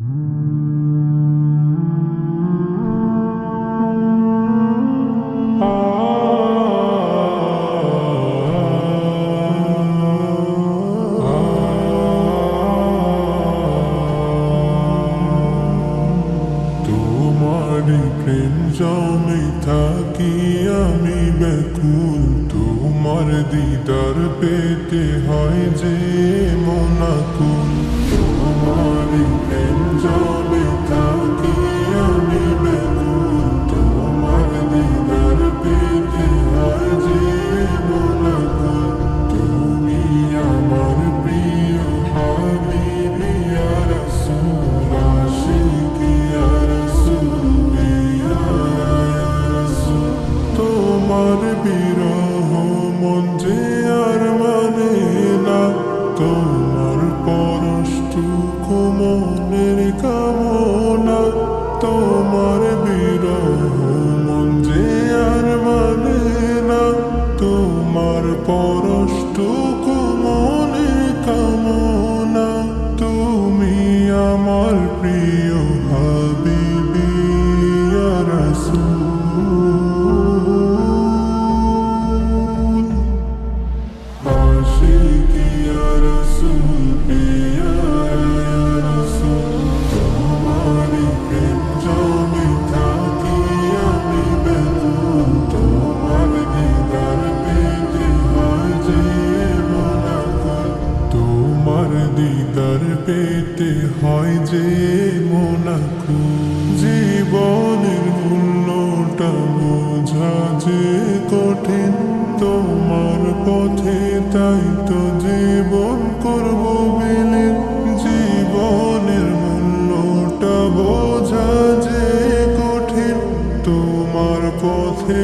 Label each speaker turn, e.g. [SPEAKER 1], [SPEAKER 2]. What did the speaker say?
[SPEAKER 1] তোমারি প্রেম জমে থাকি আমি ব্যাকুল, তোমার দিদার পেতে হয় যে মনাকুল। তোমারি প্রেম জমে থাকি আমি ব্যাকুল, তোমার দিদার পেতে হয় যে মনাকুল। তুমি আমার প্রিয় হাবিবি ইয়া রাসূল, আশিকি ইয়া রাসূল, ইয়া রাসূল। তোমার বিরহ মন যে আর মানে না, তোমার পরশটুকু মনের কামনা। তোমার বিরহ মন যে আর মানে না, তোমার পরশটুকু মনের কামনা। তুমি আমার প্রিয় হাবিবি ইয়া রাসূল, আশিকি ইয়া রাসূল, ইয়া রাসূল। তোমারি প্রেম জমে থাকি আমি ব্যাকুল, তোমার দিদার পেতে হয় যে মনাকুল। তোমার দিদার পেতে হয় যে মনাকুল। জীবনের মূল্যটা বোঝা যে কঠিন, তোমার পথে তাই তো জীবন করব বিলীন। জীবনের মূল্যটা বোঝা যে কঠিন, তোমার পথে